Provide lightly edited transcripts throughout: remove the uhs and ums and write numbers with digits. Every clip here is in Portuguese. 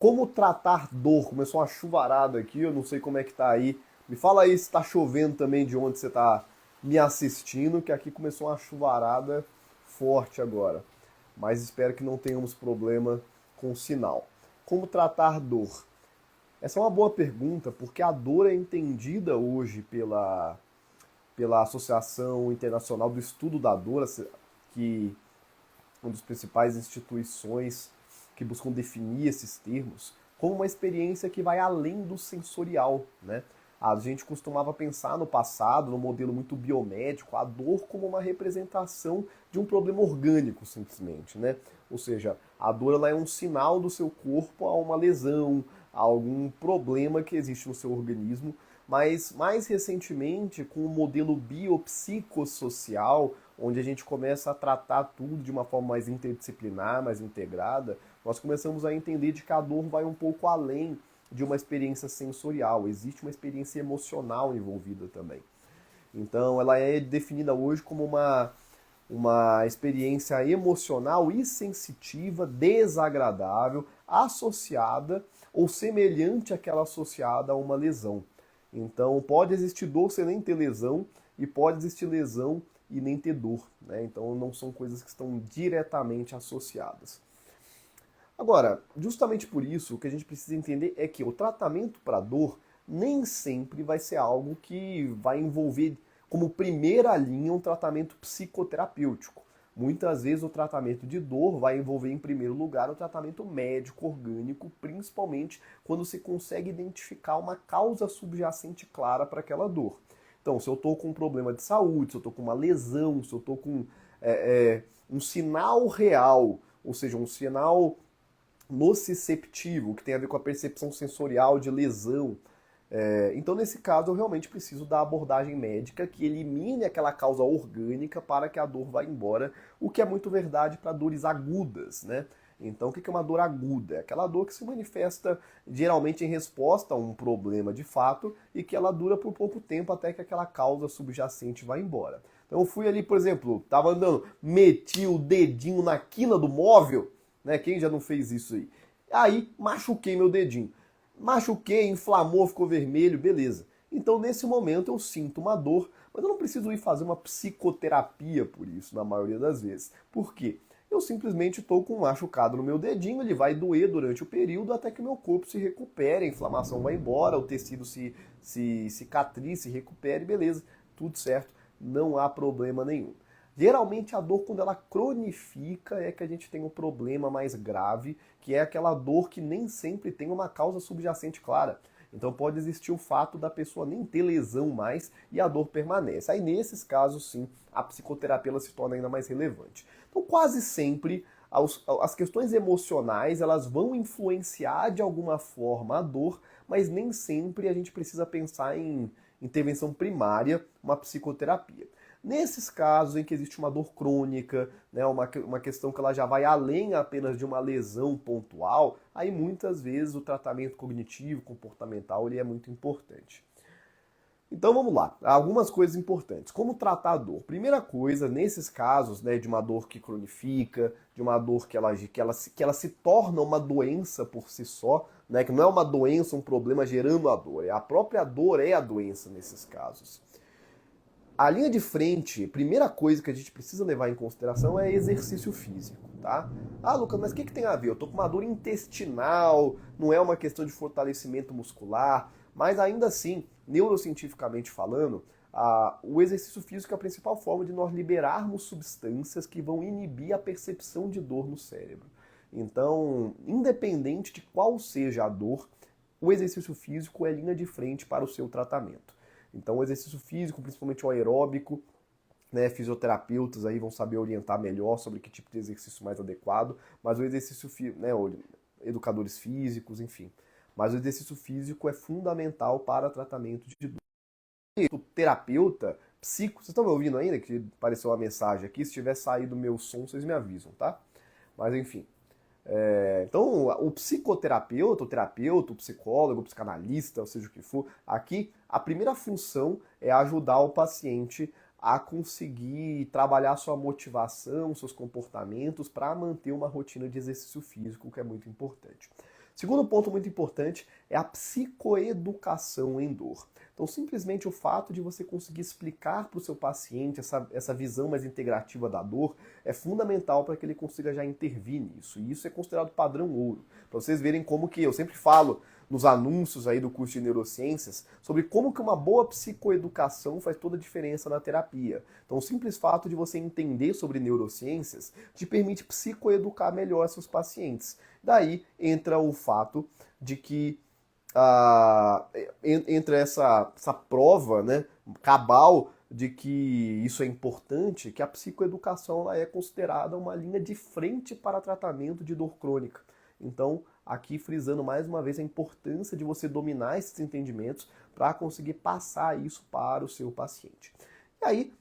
Como tratar dor? Começou uma chuvarada aqui, eu não sei como é que tá aí. Me fala aí se tá chovendo também de onde você tá me assistindo, que aqui começou uma chuvarada forte agora. Mas espero que não tenhamos problema com o sinal. Como tratar dor? Essa é uma boa pergunta, porque a dor é entendida hoje pela Associação Internacional do Estudo da Dor, que é uma das principais instituições que buscam definir esses termos, como uma experiência que vai além do sensorial, né? A gente costumava pensar no passado, no modelo muito biomédico, a dor como uma representação de um problema orgânico, simplesmente, né? Ou seja, a dor ela é um sinal do seu corpo a uma lesão, a algum problema que existe no seu organismo, mas mais recentemente, com o modelo biopsicossocial, onde a gente começa a tratar tudo de uma forma mais interdisciplinar, mais integrada, nós começamos a entender de que a dor vai um pouco além de uma experiência sensorial, existe uma experiência emocional envolvida também. Então, ela é definida hoje como uma experiência emocional e sensitiva, desagradável, associada ou semelhante àquela associada a uma lesão. Então, pode existir dor sem nem ter lesão, e pode existir lesão e nem ter dor. Né? Então, não são coisas que estão diretamente associadas. Agora, justamente por isso, o que a gente precisa entender é que o tratamento para dor nem sempre vai ser algo que vai envolver como primeira linha um tratamento psicoterapêutico. Muitas vezes o tratamento de dor vai envolver em primeiro lugar o tratamento médico orgânico, principalmente quando se consegue identificar uma causa subjacente clara para aquela dor. Então, se eu estou com um problema de saúde, se eu estou com uma lesão, se eu estou com um sinal real, ou seja, um sinal nociceptivo, que tem a ver com a percepção sensorial de lesão. Então, nesse caso, eu realmente preciso da abordagem médica que elimine aquela causa orgânica para que a dor vá embora, o que é muito verdade para dores agudas, né? Então, o que é uma dor aguda? É aquela dor que se manifesta geralmente em resposta a um problema de fato e que ela dura por pouco tempo até que aquela causa subjacente vá embora. Então, eu fui ali, por exemplo, estava andando, meti o dedinho na quina do móvel, né? Quem já não fez isso aí? Aí, machuquei meu dedinho. Machuquei, inflamou, ficou vermelho, beleza. Então, nesse momento, eu sinto uma dor, mas eu não preciso ir fazer uma psicoterapia por isso, na maioria das vezes. Por quê? Eu simplesmente estou com um machucado no meu dedinho, ele vai doer durante o período até que o meu corpo se recupere, a inflamação vai embora, o tecido se cicatrize, se recupere, beleza, tudo certo, não há problema nenhum. Geralmente a dor, quando ela cronifica, é que a gente tem um problema mais grave, que é aquela dor que nem sempre tem uma causa subjacente clara. Então pode existir o fato da pessoa nem ter lesão mais e a dor permanece. Aí nesses casos, sim, a psicoterapia ela se torna ainda mais relevante. Então quase sempre as questões emocionais elas vão influenciar de alguma forma a dor, mas nem sempre a gente precisa pensar em intervenção primária, uma psicoterapia. Nesses casos em que existe uma dor crônica, né, uma questão que ela já vai além apenas de uma lesão pontual, aí muitas vezes o tratamento cognitivo, comportamental, ele é muito importante. Então vamos lá, algumas coisas importantes. Como tratar a dor? Primeira coisa, nesses casos, né, de uma dor que cronifica, de uma dor que ela se torna uma doença por si só, né, que não é uma doença, um problema gerando a dor, a própria dor é a doença nesses casos. A linha de frente, primeira coisa que a gente precisa levar em consideração é exercício físico, tá? Ah, Lucas, mas o que tem a ver? Eu tô com uma dor intestinal, não é uma questão de fortalecimento muscular, mas ainda assim, neurocientificamente falando, o exercício físico é a principal forma de nós liberarmos substâncias que vão inibir a percepção de dor no cérebro. Então, independente de qual seja a dor, o exercício físico é linha de frente para o seu tratamento. Então, o exercício físico, principalmente o aeróbico, né, fisioterapeutas aí vão saber orientar melhor sobre que tipo de exercício mais adequado, mas o exercício físico, né, educadores físicos, enfim. Mas o exercício físico é fundamental para tratamento de dor. O terapeuta, vocês estão me ouvindo ainda? Que apareceu uma mensagem aqui, se tiver saído o meu som, vocês me avisam, tá? Mas enfim. Então, o psicoterapeuta, o terapeuta, o psicólogo, o psicanalista, ou seja o que for, aqui a primeira função é ajudar o paciente a conseguir trabalhar sua motivação, seus comportamentos para manter uma rotina de exercício físico, que é muito importante. Segundo ponto muito importante é a psicoeducação em dor. Então, simplesmente o fato de você conseguir explicar para o seu paciente essa visão mais integrativa da dor é fundamental para que ele consiga já intervir nisso. E isso é considerado padrão ouro. Para vocês verem como que eu sempre falo nos anúncios aí do curso de neurociências sobre como que uma boa psicoeducação faz toda a diferença na terapia. Então, o simples fato de você entender sobre neurociências te permite psicoeducar melhor seus pacientes. Daí entra o fato de que entra essa prova, né, cabal de que isso é importante, que a psicoeducação ela é considerada uma linha de frente para tratamento de dor crônica. Então, aqui frisando mais uma vez a importância de você dominar esses entendimentos para conseguir passar isso para o seu paciente. E aí,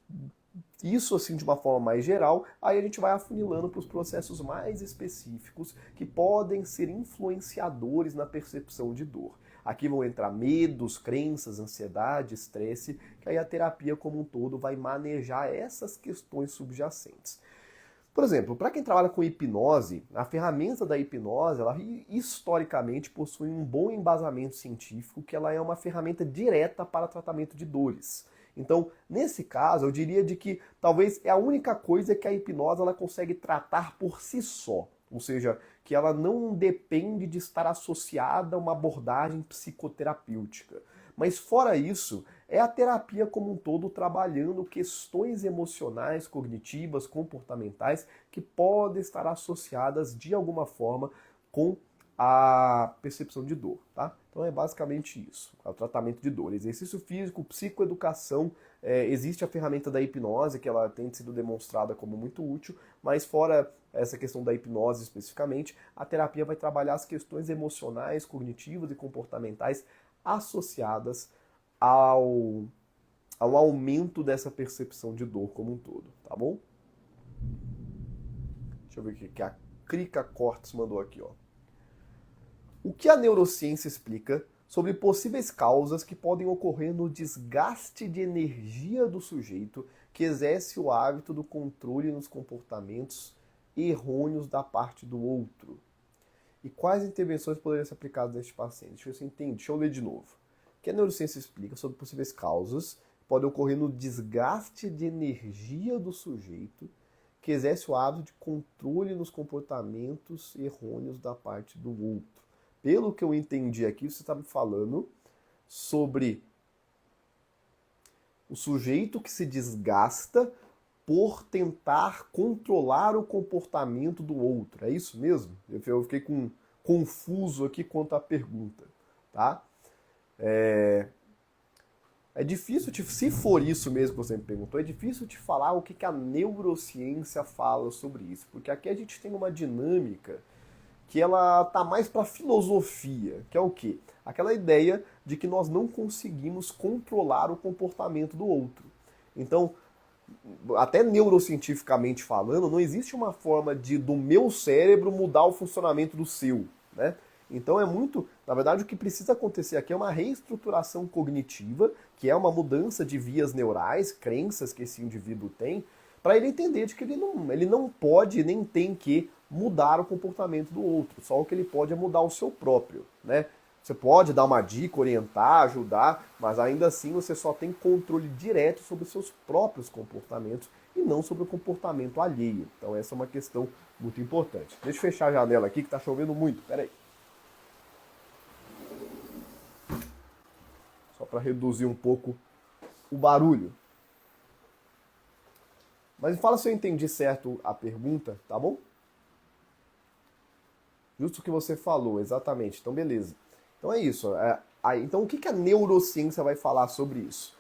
isso assim de uma forma mais geral, aí a gente vai afunilando para os processos mais específicos que podem ser influenciadores na percepção de dor. Aqui vão entrar medos, crenças, ansiedade, estresse, que aí a terapia como um todo vai manejar essas questões subjacentes. Por exemplo, para quem trabalha com hipnose, a ferramenta da hipnose, ela historicamente possui um bom embasamento científico, que ela é uma ferramenta direta para tratamento de dores. Então, nesse caso, eu diria de que talvez é a única coisa que a hipnose ela consegue tratar por si só. Ou seja, que ela não depende de estar associada a uma abordagem psicoterapêutica. Mas fora isso, é a terapia como um todo trabalhando questões emocionais, cognitivas, comportamentais que podem estar associadas de alguma forma com a percepção de dor, tá? Então é basicamente isso, é o tratamento de dor. Exercício físico, psicoeducação, existe a ferramenta da hipnose, que ela tem sido demonstrada como muito útil, mas fora essa questão da hipnose especificamente, a terapia vai trabalhar as questões emocionais, cognitivas e comportamentais associadas ao aumento dessa percepção de dor como um todo, tá bom? Deixa eu ver o que a Krika Cortes mandou aqui, ó. O que a neurociência explica sobre possíveis causas que podem ocorrer no desgaste de energia do sujeito que exerce o hábito do controle nos comportamentos errôneos da parte do outro? E quais intervenções poderiam ser aplicadas neste paciente? Deixa eu ler de novo. O que a neurociência explica sobre possíveis causas que podem ocorrer no desgaste de energia do sujeito que exerce o hábito de controle nos comportamentos errôneos da parte do outro? Pelo que eu entendi aqui, você está me falando sobre o sujeito que se desgasta por tentar controlar o comportamento do outro. É isso mesmo? Eu fiquei confuso aqui quanto à pergunta, tá? É difícil, se for isso mesmo que você me perguntou, é difícil te falar o que a neurociência fala sobre isso, porque aqui a gente tem uma dinâmica que ela tá mais para filosofia, que é o quê? Aquela ideia de que nós não conseguimos controlar o comportamento do outro. Então, até neurocientificamente falando, não existe uma forma do meu cérebro mudar o funcionamento do seu, né? Então na verdade o que precisa acontecer aqui é uma reestruturação cognitiva, que é uma mudança de vias neurais, crenças que esse indivíduo tem, para ele entender de que ele não pode nem tem que mudar o comportamento do outro, só o que ele pode é mudar o seu próprio, né? Você pode dar uma dica, orientar, ajudar, mas ainda assim você só tem controle direto sobre os seus próprios comportamentos e não sobre o comportamento alheio. Então essa é uma questão muito importante. Deixa eu fechar a janela aqui que está chovendo muito, peraí. Só para reduzir um pouco o barulho. Mas fala se eu entendi certo a pergunta, tá bom? Justo o que você falou, exatamente. Então, beleza. Então é isso. Então, o que a neurociência vai falar sobre isso?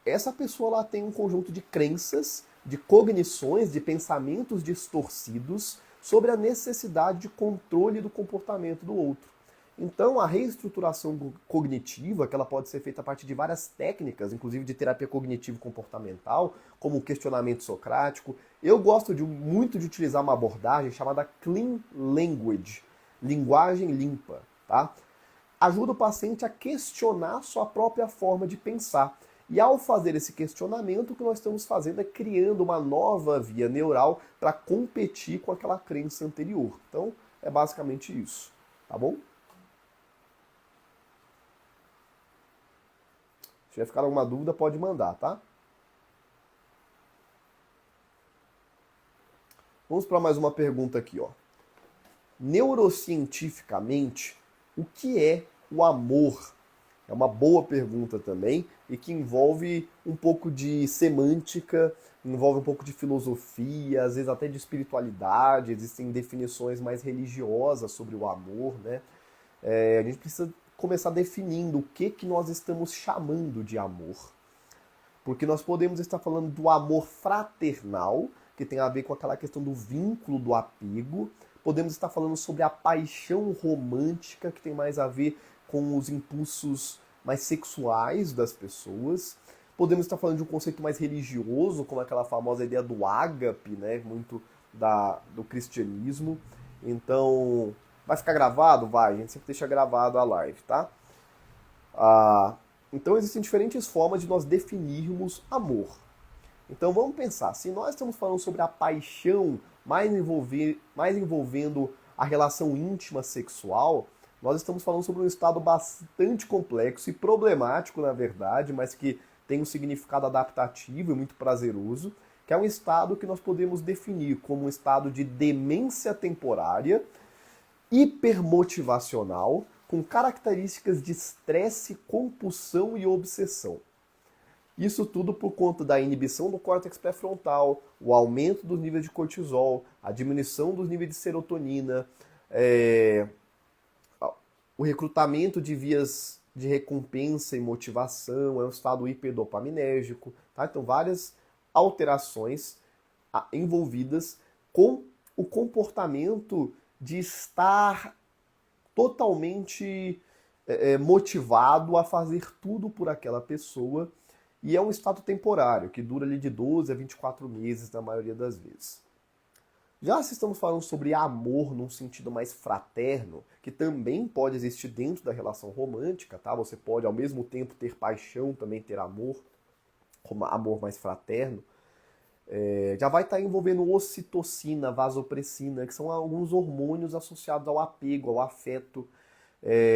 Essa pessoa ela tem um conjunto de crenças, de cognições, de pensamentos distorcidos sobre a necessidade de controle do comportamento do outro. Então, a reestruturação cognitiva, que ela pode ser feita a partir de várias técnicas, inclusive de terapia cognitivo-comportamental, como o questionamento socrático. Eu gosto muito de utilizar uma abordagem chamada Clean Language, linguagem limpa, tá? Ajuda o paciente a questionar sua própria forma de pensar. E ao fazer esse questionamento, o que nós estamos fazendo é criando uma nova via neural para competir com aquela crença anterior. Então, é basicamente isso. tá bom? Se tiver ficar alguma dúvida, pode mandar, tá? Vamos para mais uma pergunta aqui, ó. Neurocientificamente, o que é o amor? É uma boa pergunta também e que envolve um pouco de semântica, envolve um pouco de filosofia, às vezes até de espiritualidade, existem definições mais religiosas sobre o amor, né? A gente precisa começar definindo o que nós estamos chamando de amor. Porque nós podemos estar falando do amor fraternal, que tem a ver com aquela questão do vínculo, do apego. Podemos estar falando sobre a paixão romântica, que tem mais a ver com os impulsos mais sexuais das pessoas. Podemos estar falando de um conceito mais religioso, como aquela famosa ideia do ágape, né? Muito do cristianismo. Então, vai ficar gravado? Vai, a gente sempre deixa gravado a live, tá? Então existem diferentes formas de nós definirmos amor. Então vamos pensar, se nós estamos falando sobre a paixão mais envolvendo a relação íntima sexual, nós estamos falando sobre um estado bastante complexo e problemático, na verdade, mas que tem um significado adaptativo e muito prazeroso, que é um estado que nós podemos definir como um estado de demência temporária, hipermotivacional, com características de estresse, compulsão e obsessão. Isso tudo por conta da inibição do córtex pré-frontal, o aumento dos níveis de cortisol, a diminuição dos níveis de serotonina, o recrutamento de vias de recompensa e motivação, é um estado hiperdopaminérgico, tá? Então várias alterações envolvidas com o comportamento de estar totalmente motivado a fazer tudo por aquela pessoa, e é um estado temporário, que dura ali de 12 a 24 meses na maioria das vezes. Já se estamos falando sobre amor num sentido mais fraterno, que também pode existir dentro da relação romântica, tá? Você pode ao mesmo tempo ter paixão, também ter amor, como amor mais fraterno. Já vai estar envolvendo ocitocina, vasopressina, que são alguns hormônios associados ao apego, ao afeto.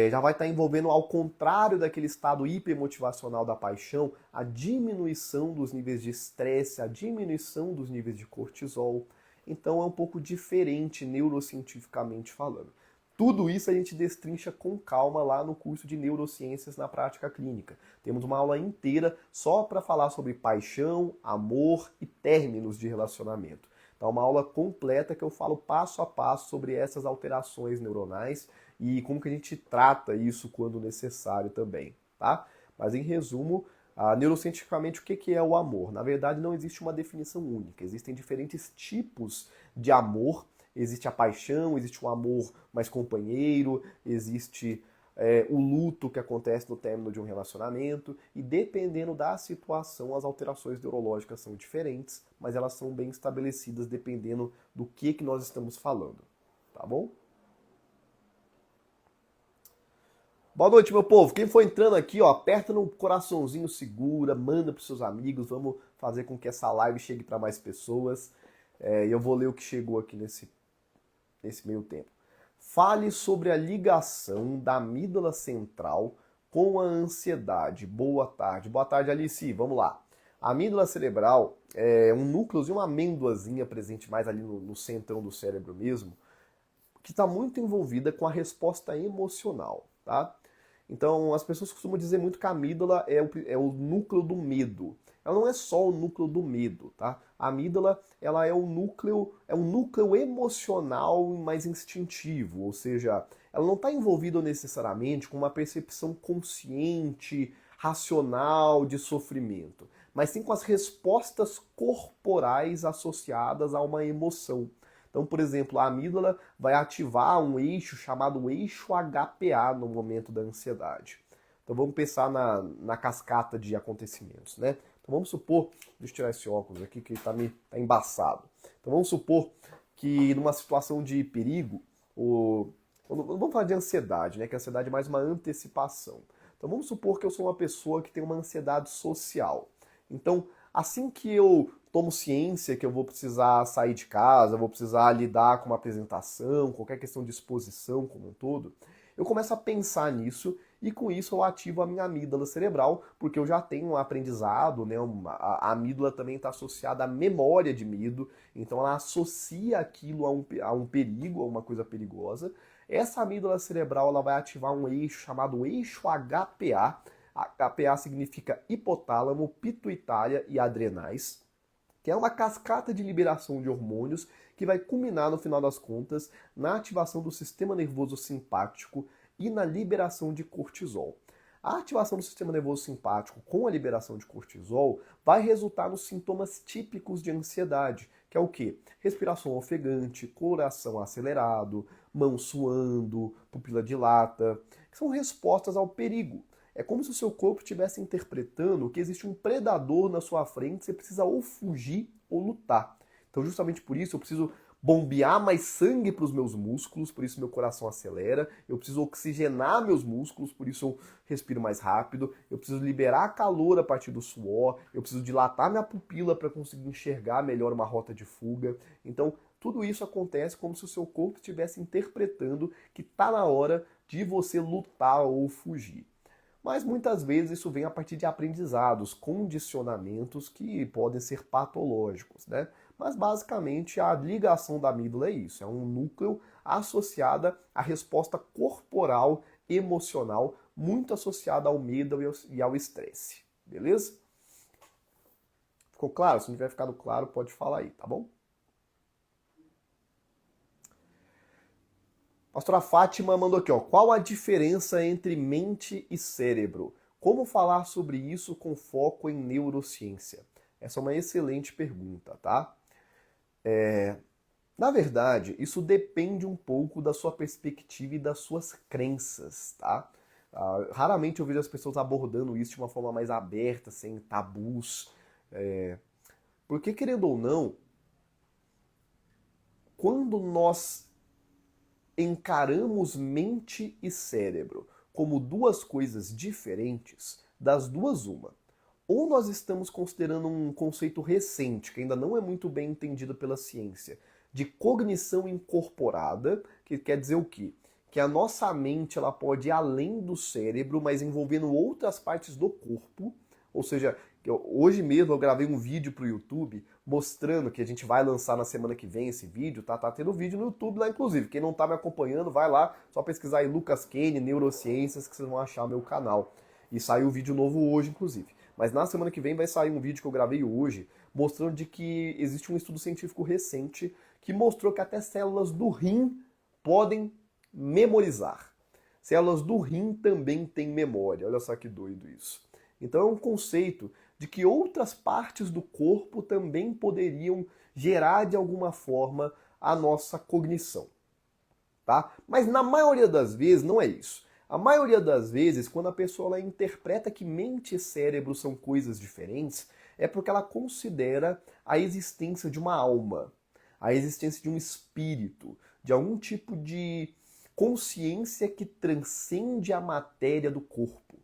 Já vai estar envolvendo, ao contrário daquele estado hipermotivacional da paixão, a diminuição dos níveis de estresse, a diminuição dos níveis de cortisol. Então é um pouco diferente neurocientificamente falando. Tudo isso a gente destrincha com calma lá no curso de Neurociências na Prática Clínica. Temos uma aula inteira só para falar sobre paixão, amor e términos de relacionamento. Então é uma aula completa que eu falo passo a passo sobre essas alterações neuronais e como que a gente trata isso quando necessário também, tá? Mas em resumo, neurocientificamente, o que é o amor? Na verdade, não existe uma definição única. Existem diferentes tipos de amor. Existe a paixão, existe o amor mais companheiro, existe o luto que acontece no término de um relacionamento, e dependendo da situação, as alterações neurológicas são diferentes, mas elas são bem estabelecidas dependendo do que nós estamos falando, tá bom? Boa noite, meu povo. Quem for entrando aqui, ó, aperta no coraçãozinho, segura, manda para seus amigos. Vamos fazer com que essa live chegue para mais pessoas. E eu vou ler o que chegou aqui nesse meio tempo. Fale sobre a ligação da amígdala central com a ansiedade. Boa tarde. Boa tarde, Alice. Vamos lá. A amígdala cerebral é um núcleozinho, uma amêndoazinha presente mais ali no centrão do cérebro mesmo, que está muito envolvida com a resposta emocional, tá? Então, as pessoas costumam dizer muito que a amígdala é o núcleo do medo. Ela não é só o núcleo do medo, tá? A amígdala, ela é um núcleo emocional mais instintivo, ou seja, ela não está envolvida necessariamente com uma percepção consciente, racional de sofrimento, mas sim com as respostas corporais associadas a uma emoção. Então, por exemplo, a amígdala vai ativar um eixo chamado eixo HPA no momento da ansiedade. Então vamos pensar na cascata de acontecimentos, né? Então vamos supor, deixa eu tirar esse óculos aqui que tá embaçado. Então vamos supor que numa situação de perigo, vamos falar de ansiedade, né? Que a ansiedade é mais uma antecipação. Então vamos supor que eu sou uma pessoa que tem uma ansiedade social. Então, assim que eu tomo ciência que eu vou precisar sair de casa, vou precisar lidar com uma apresentação, qualquer questão de exposição como um todo, eu começo a pensar nisso e com isso eu ativo a minha amígdala cerebral, porque eu já tenho um aprendizado, né? A amígdala também está associada à memória de medo, então ela associa aquilo a um perigo, a uma coisa perigosa. Essa amígdala cerebral ela vai ativar um eixo chamado eixo HPA. HPA significa hipotálamo, pituitária e adrenais, que é uma cascata de liberação de hormônios que vai culminar, no final das contas, na ativação do sistema nervoso simpático e na liberação de cortisol. A ativação do sistema nervoso simpático com a liberação de cortisol vai resultar nos sintomas típicos de ansiedade, que é o quê? Respiração ofegante, coração acelerado, mão suando, pupila dilata, que são respostas ao perigo. É como se o seu corpo estivesse interpretando que existe um predador na sua frente, você precisa ou fugir ou lutar. Então, justamente por isso, eu preciso bombear mais sangue para os meus músculos, por isso meu coração acelera, eu preciso oxigenar meus músculos, por isso eu respiro mais rápido, eu preciso liberar calor a partir do suor, eu preciso dilatar minha pupila para conseguir enxergar melhor uma rota de fuga. Então, tudo isso acontece como se o seu corpo estivesse interpretando que está na hora de você lutar ou fugir. Mas muitas vezes isso vem a partir de aprendizados, condicionamentos que podem ser patológicos, né? Mas basicamente a ligação da amígdala é isso, é um núcleo associado à resposta corporal, emocional, muito associada ao medo e ao estresse, beleza? Ficou claro? Se não tiver ficado claro, pode falar aí, tá bom? Pastora Fátima mandou aqui, ó. Qual a diferença entre mente e cérebro? Como falar sobre isso com foco em neurociência? Essa é uma excelente pergunta, tá? Na verdade, isso depende um pouco da sua perspectiva e das suas crenças, tá? Raramente eu vejo as pessoas abordando isso de uma forma mais aberta, sem tabus. Porque, querendo ou não, quando nós encaramos mente e cérebro como duas coisas diferentes, das duas uma. Ou nós estamos considerando um conceito recente, que ainda não é muito bem entendido pela ciência, de cognição incorporada, que quer dizer o quê? Que a nossa mente ela pode ir além do cérebro, mas envolvendo outras partes do corpo. Ou seja, hoje mesmo eu gravei um vídeo para o YouTube mostrando que a gente vai lançar na semana que vem esse vídeo, tá? Tá tendo vídeo no YouTube lá, inclusive. Quem não tá me acompanhando, vai lá, só pesquisar aí Lucas Kane, Neurociências, que vocês vão achar meu canal. E saiu um vídeo novo hoje, inclusive. Mas na semana que vem vai sair um vídeo que eu gravei hoje, mostrando de que existe um estudo científico recente que mostrou que até células do rim podem memorizar. Células do rim também têm memória. Olha só que doido isso. Então é um conceito de que outras partes do corpo também poderiam gerar de alguma forma a nossa cognição, tá? Mas na maioria das vezes não é isso. A maioria das vezes, quando a pessoa ela interpreta que mente e cérebro são coisas diferentes, é porque ela considera a existência de uma alma, a existência de um espírito, de algum tipo de consciência que transcende a matéria do corpo.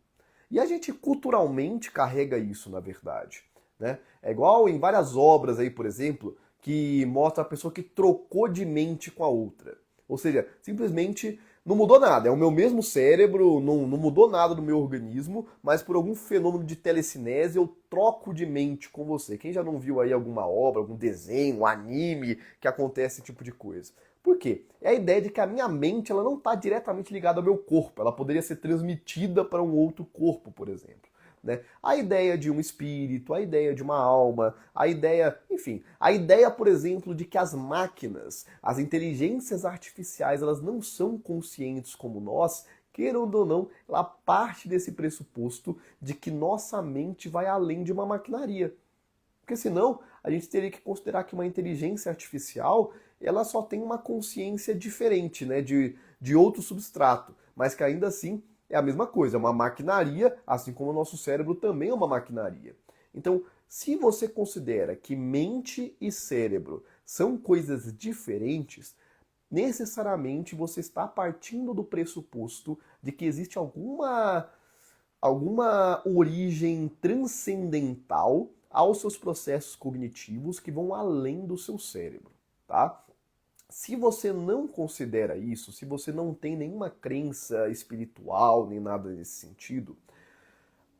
E a gente culturalmente carrega isso, na verdade, né? É igual em várias obras aí, por exemplo, que mostra a pessoa que trocou de mente com a outra. Ou seja, simplesmente não mudou nada. É o meu mesmo cérebro, não mudou nada no meu organismo, mas por algum fenômeno de telecinese eu troco de mente com você. Quem já não viu aí alguma obra, algum desenho, um anime que acontece esse tipo de coisa? Por quê? É a ideia de que a minha mente ela não está diretamente ligada ao meu corpo. Ela poderia ser transmitida para um outro corpo, por exemplo. Né? A ideia de um espírito, a ideia de uma alma, a ideia, enfim, a ideia, por exemplo, de que as máquinas, as inteligências artificiais, elas não são conscientes como nós, querendo ou não, ela parte desse pressuposto de que nossa mente vai além de uma maquinaria. Porque senão, a gente teria que considerar que uma inteligência artificial, ela só tem uma consciência diferente, né, de outro substrato, mas que ainda assim é a mesma coisa, é uma maquinaria, assim como o nosso cérebro também é uma maquinaria. Então, se você considera que mente e cérebro são coisas diferentes, necessariamente você está partindo do pressuposto de que existe alguma origem transcendental aos seus processos cognitivos que vão além do seu cérebro, tá? Se você não considera isso, se você não tem nenhuma crença espiritual, nem nada nesse sentido,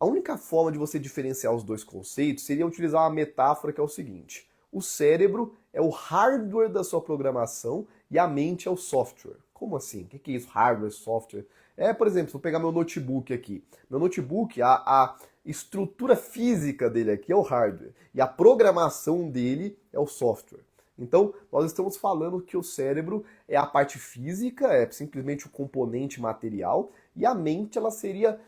a única forma de você diferenciar os dois conceitos seria utilizar uma metáfora que é o seguinte: o cérebro é o hardware da sua programação e a mente é o software. Como assim? O que é isso? Hardware, software? Por exemplo, vou pegar meu notebook aqui. Meu notebook, a estrutura física dele aqui é o hardware e a programação dele é o software. Então, nós estamos falando que o cérebro é a parte física, é simplesmente o componente material, e a mente ela seria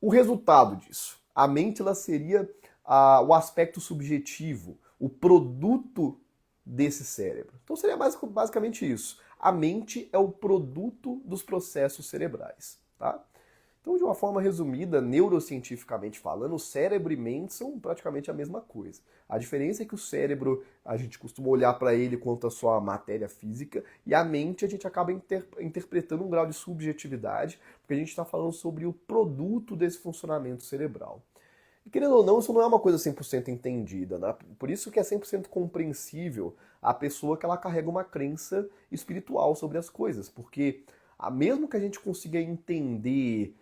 o resultado disso. A mente ela seria o aspecto subjetivo, o produto desse cérebro. Então seria basicamente isso. A mente é o produto dos processos cerebrais, tá? Então, de uma forma resumida, neurocientificamente falando, o cérebro e mente são praticamente a mesma coisa. A diferença é que o cérebro, a gente costuma olhar para ele quanto à sua matéria física, e a mente a gente acaba interpretando um grau de subjetividade, porque a gente está falando sobre o produto desse funcionamento cerebral. E querendo ou não, isso não é uma coisa 100% entendida, né? Por isso que é 100% compreensível a pessoa que ela carrega uma crença espiritual sobre as coisas, porque mesmo que a gente consiga entender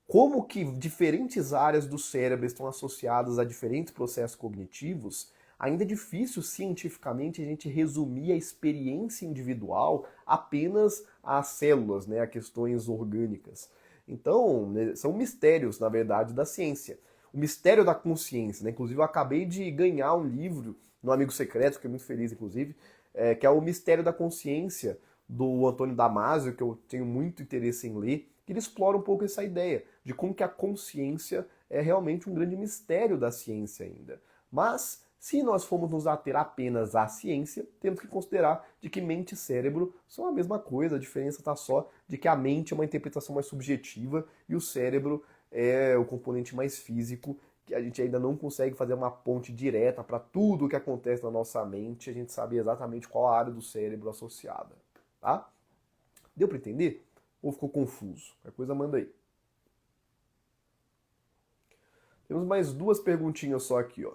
como que diferentes áreas do cérebro estão associadas a diferentes processos cognitivos, ainda é difícil cientificamente a gente resumir a experiência individual apenas às células, né, a questões orgânicas. Então, são mistérios, na verdade, da ciência. O mistério da consciência, né? Inclusive, eu acabei de ganhar um livro no Amigo Secreto, fiquei muito feliz, inclusive, que é o Mistério da Consciência, do Antônio Damasio, que eu tenho muito interesse em ler, que ele explora um pouco essa ideia de como que a consciência é realmente um grande mistério da ciência ainda. Mas, se nós formos nos ater apenas à ciência, temos que considerar de que mente e cérebro são a mesma coisa, a diferença está só de que a mente é uma interpretação mais subjetiva e o cérebro é o componente mais físico, que a gente ainda não consegue fazer uma ponte direta para tudo o que acontece na nossa mente, a gente sabe exatamente qual a área do cérebro associada, tá? Deu para entender? Ou ficou confuso? Qualquer coisa manda aí. Temos mais duas perguntinhas só aqui, ó.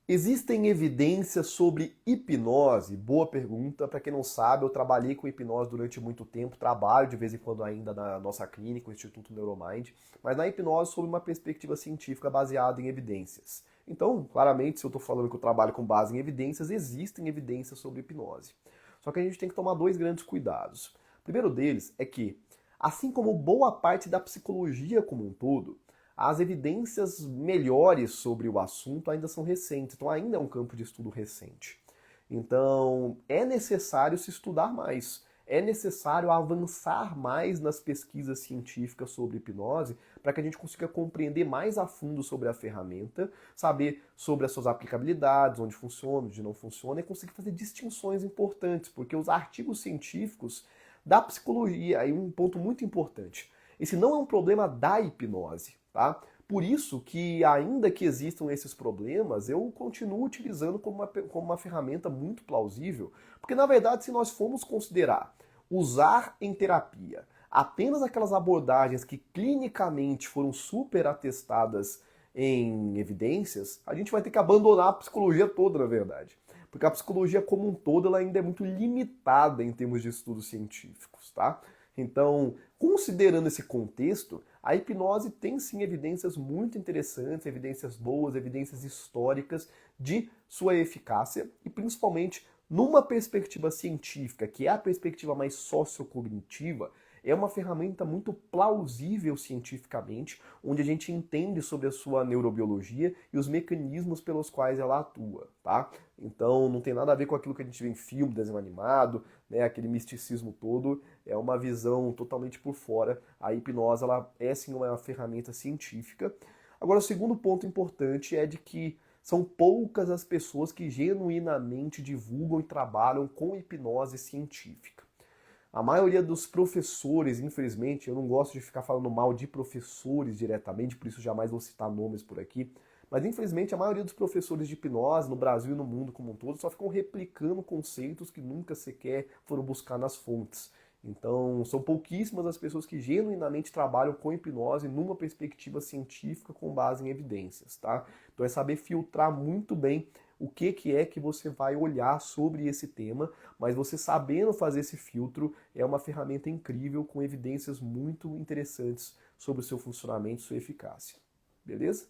Existem evidências sobre hipnose? Boa pergunta. Para quem não sabe, eu trabalhei com hipnose durante muito tempo, trabalho de vez em quando ainda na nossa clínica, o Instituto Neuromind, mas na hipnose sob uma perspectiva científica baseada em evidências. Então, claramente, se eu estou falando que eu trabalho com base em evidências, existem evidências sobre hipnose. Só que a gente tem que tomar dois grandes cuidados. O primeiro deles é que, assim como boa parte da psicologia como um todo, as evidências melhores sobre o assunto ainda são recentes, então ainda é um campo de estudo recente. Então, é necessário se estudar mais, é necessário avançar mais nas pesquisas científicas sobre hipnose para que a gente consiga compreender mais a fundo sobre a ferramenta, saber sobre as suas aplicabilidades, onde funciona, onde não funciona, e conseguir fazer distinções importantes, porque os artigos científicos da psicologia, aí um ponto muito importante, esse não é um problema da hipnose, tá? Por isso que, ainda que existam esses problemas, eu continuo utilizando como uma ferramenta muito plausível, porque, na verdade, se nós formos considerar usar em terapia apenas aquelas abordagens que clinicamente foram super atestadas em evidências, a gente vai ter que abandonar a psicologia toda, na verdade. Porque a psicologia como um todo ela ainda é muito limitada em termos de estudos científicos, tá? Então, considerando esse contexto, a hipnose tem sim evidências muito interessantes, evidências boas, evidências históricas de sua eficácia e principalmente numa perspectiva científica, que é a perspectiva mais sociocognitiva, é uma ferramenta muito plausível cientificamente, onde a gente entende sobre a sua neurobiologia e os mecanismos pelos quais ela atua, tá? Então não tem nada a ver com aquilo que a gente vê em filme, desenho animado, né, aquele misticismo todo, é uma visão totalmente por fora. A hipnose ela é sim uma ferramenta científica. Agora, o segundo ponto importante é de que são poucas as pessoas que genuinamente divulgam e trabalham com hipnose científica. A maioria dos professores, infelizmente, eu não gosto de ficar falando mal de professores diretamente, por isso jamais vou citar nomes por aqui, mas infelizmente a maioria dos professores de hipnose no Brasil e no mundo como um todo só ficam replicando conceitos que nunca sequer foram buscar nas fontes. Então, são pouquíssimas as pessoas que genuinamente trabalham com hipnose numa perspectiva científica com base em evidências, tá? Então é saber filtrar muito bem o que é que você vai olhar sobre esse tema, mas você sabendo fazer esse filtro é uma ferramenta incrível com evidências muito interessantes sobre o seu funcionamento e sua eficácia. Beleza?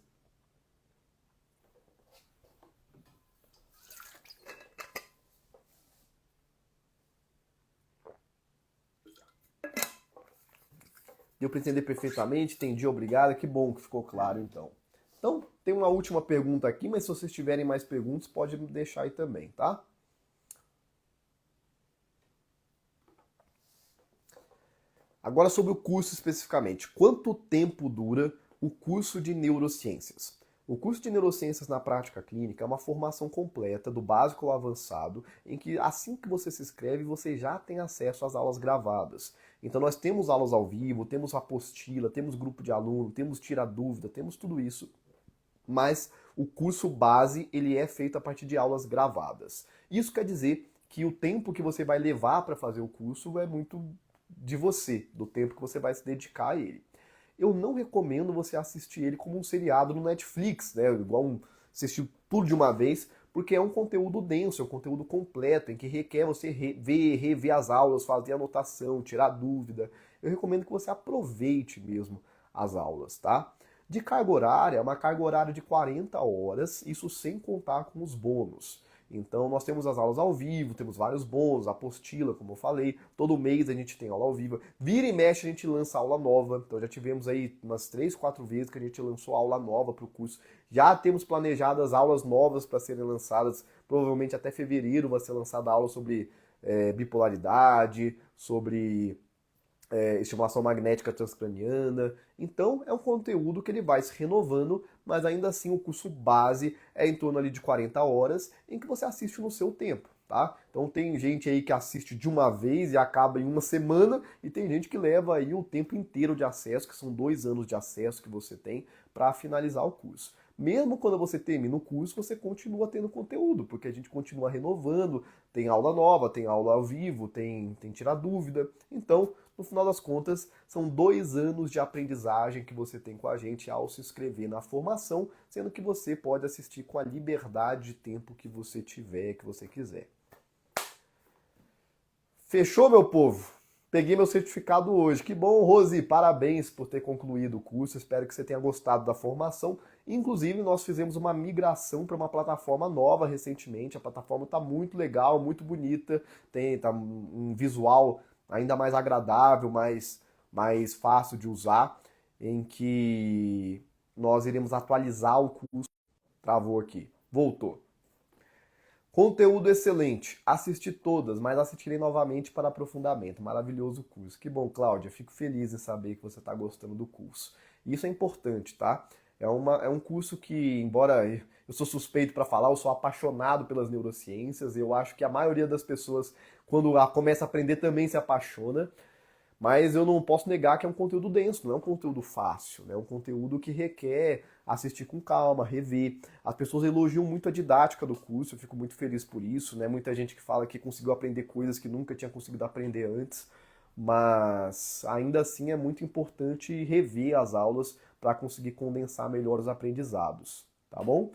Deu para entender perfeitamente? Entendi, obrigado. Que bom que ficou claro então. Então, tem uma última pergunta aqui, mas se vocês tiverem mais perguntas, pode me deixar aí também, tá? Agora sobre o curso especificamente. Quanto tempo dura o curso de neurociências? O curso de neurociências na prática clínica é uma formação completa, do básico ao avançado, em que assim que você se inscreve, você já tem acesso às aulas gravadas. Então nós temos aulas ao vivo, temos apostila, temos grupo de aluno, temos tira dúvida, temos tudo isso, mas o curso base ele é feito a partir de aulas gravadas. Isso quer dizer que o tempo que você vai levar para fazer o curso é muito de você, do tempo que você vai se dedicar a ele. Eu não recomendo você assistir ele como um seriado no Netflix, né? Igual assistir tudo de uma vez, porque é um conteúdo denso, é um conteúdo completo, em que requer você rever as aulas, fazer anotação, tirar dúvida. Eu recomendo que você aproveite mesmo as aulas, tá? De carga horária, é uma carga horária de 40 horas, isso sem contar com os bônus. Então nós temos as aulas ao vivo, temos vários bônus, apostila, como eu falei, todo mês a gente tem aula ao vivo. Vira e mexe a gente lança aula nova, então já tivemos aí umas 3, 4 vezes que a gente lançou aula nova para o curso. Já temos planejadas aulas novas para serem lançadas, provavelmente até fevereiro vai ser lançada aula sobre bipolaridade, sobre estimulação magnética transcraniana. Então é um conteúdo que ele vai se renovando, mas ainda assim o curso base é em torno ali de 40 horas, em que você assiste no seu tempo, tá? Então tem gente aí que assiste de uma vez e acaba em uma semana, e tem gente que leva aí o tempo inteiro de acesso, que são 2 anos de acesso que você tem para finalizar o curso. Mesmo quando você termina o curso, você continua tendo conteúdo, porque a gente continua renovando, tem aula nova, tem aula ao vivo, tem tirar dúvida. Então, no final das contas, são 2 anos de aprendizagem que você tem com a gente ao se inscrever na formação, sendo que você pode assistir com a liberdade de tempo que você tiver, que você quiser. Fechou, meu povo? Peguei meu certificado hoje. Que bom, Rose. Parabéns por ter concluído o curso. Espero que você tenha gostado da formação. Inclusive, nós fizemos uma migração para uma plataforma nova recentemente. A plataforma está muito legal, muito bonita. Tá um visual ainda mais agradável, mais fácil de usar, em que nós iremos atualizar o curso. Travou aqui. Voltou. Conteúdo excelente. Assisti todas, mas assistirei novamente para aprofundamento. Maravilhoso curso. Que bom, Cláudia. Fico feliz em saber que você está gostando do curso. Isso é importante, tá? É um curso que, embora eu sou suspeito para falar, eu sou apaixonado pelas neurociências. Eu acho que a maioria das pessoas, quando começa a aprender, também se apaixona. Mas eu não posso negar que é um conteúdo denso, não é um conteúdo fácil, né? É um conteúdo que requer assistir com calma, rever. As pessoas elogiam muito a didática do curso, eu fico muito feliz por isso, né? Muita gente que fala que conseguiu aprender coisas que nunca tinha conseguido aprender antes, mas ainda assim é muito importante rever as aulas para conseguir condensar melhor os aprendizados, tá bom?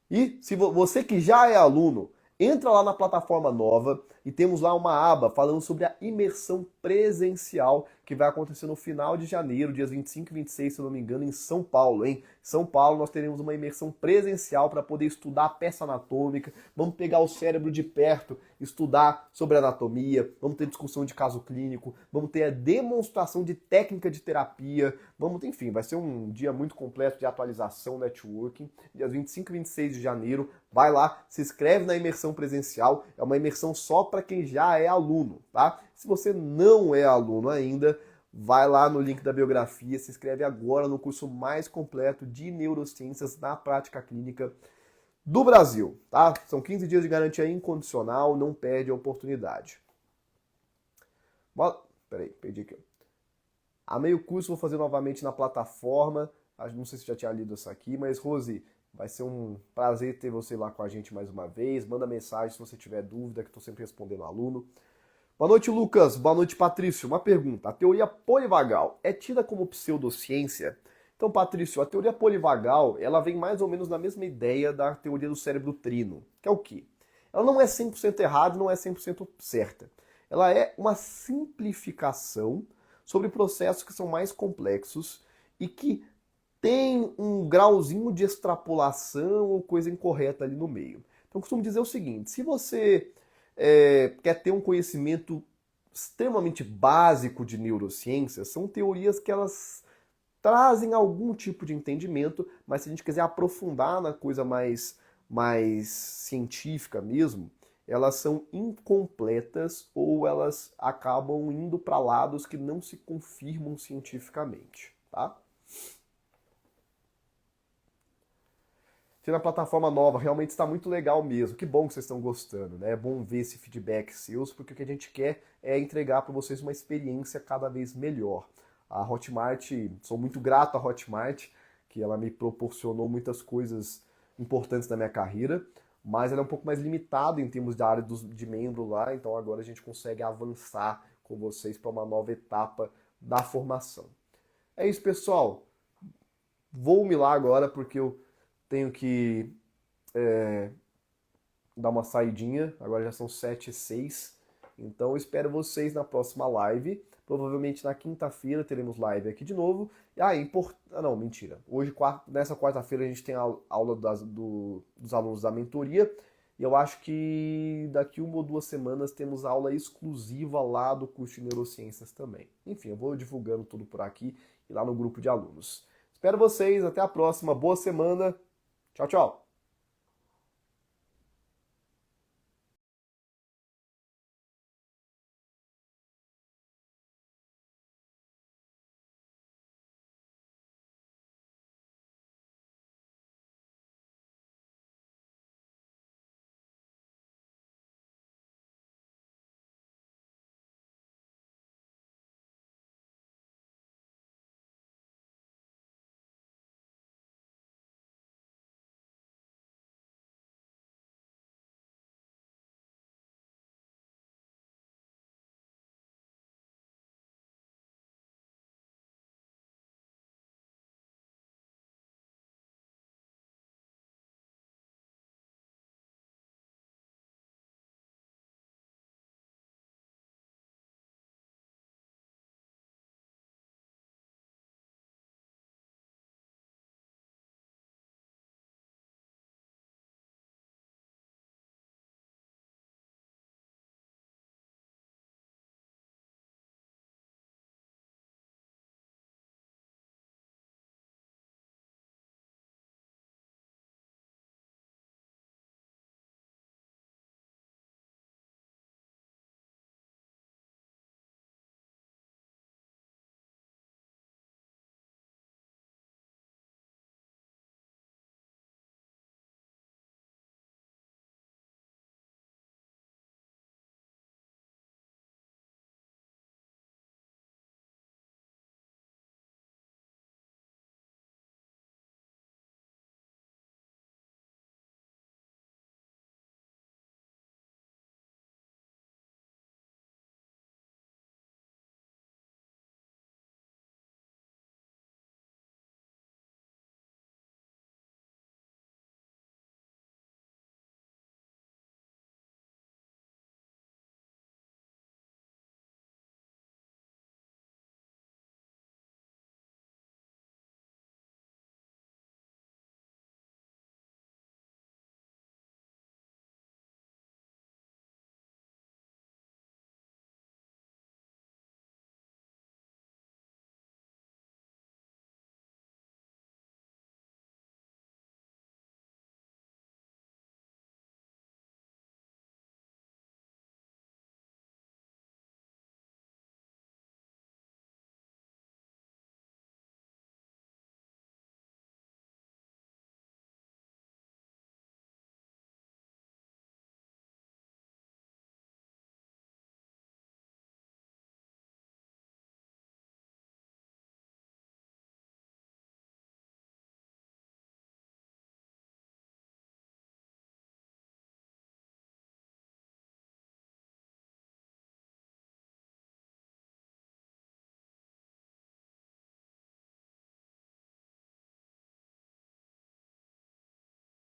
E se você que já é aluno, entra lá na plataforma nova e temos lá uma aba falando sobre a imersão presencial que vai acontecer no final de janeiro, dias 25 e 26, se eu não me engano, em São Paulo, hein? São Paulo nós teremos uma imersão presencial para poder estudar a peça anatômica, vamos pegar o cérebro de perto, estudar sobre anatomia, vamos ter discussão de caso clínico, vamos ter a demonstração de técnica de terapia, vamos ter, enfim, vai ser um dia muito completo de atualização, networking, dias 25 e 26 de janeiro, vai lá, se inscreve na imersão presencial, é uma imersão só para quem já é aluno, tá? Se você não é aluno ainda, vai lá no link da biografia, se inscreve agora no curso mais completo de neurociências na prática clínica do Brasil, tá? São 15 dias de garantia incondicional, não perde a oportunidade. Peraí, perdi aqui. Amei o curso, vou fazer novamente na plataforma. Não sei se já tinha lido isso aqui, mas Rose, vai ser um prazer ter você lá com a gente mais uma vez. Manda mensagem se você tiver dúvida, que estou sempre respondendo aluno. Boa noite, Lucas. Boa noite, Patrício. Uma pergunta. A teoria polivagal é tida como pseudociência? Então, Patrício, a teoria polivagal, ela vem mais ou menos na mesma ideia da teoria do cérebro trino, que é o quê? Ela não é 100% errada, não é 100% certa. Ela é uma simplificação sobre processos que são mais complexos e que tem um grauzinho de extrapolação ou coisa incorreta ali no meio. Então, eu costumo dizer o seguinte: se você quer ter um conhecimento extremamente básico de neurociências, são teorias que elas trazem algum tipo de entendimento, mas se a gente quiser aprofundar na coisa mais científica mesmo, elas são incompletas ou elas acabam indo para lados que não se confirmam cientificamente, tá? Na plataforma nova, realmente está muito legal mesmo. Que bom que vocês estão gostando, né? É bom ver esse feedback seus, porque o que a gente quer é entregar para vocês uma experiência cada vez melhor. A Hotmart, sou muito grato à Hotmart, que ela me proporcionou muitas coisas importantes na minha carreira, mas ela é um pouco mais limitada em termos da área de membro lá, então agora a gente consegue avançar com vocês para uma nova etapa da formação. É isso, pessoal. Vou-me lá agora porque eu tenho que dar uma saidinha, agora já são 7h06, então eu espero vocês na próxima live. Provavelmente na quinta-feira teremos live aqui de novo. Não, mentira. Hoje, nessa quarta-feira, a gente tem a aula dos alunos da mentoria. E eu acho que daqui 1 ou 2 semanas temos aula exclusiva lá do curso de neurociências também. Enfim, eu vou divulgando tudo por aqui e lá no grupo de alunos. Espero vocês, até a próxima. Boa semana. Tchau, tchau.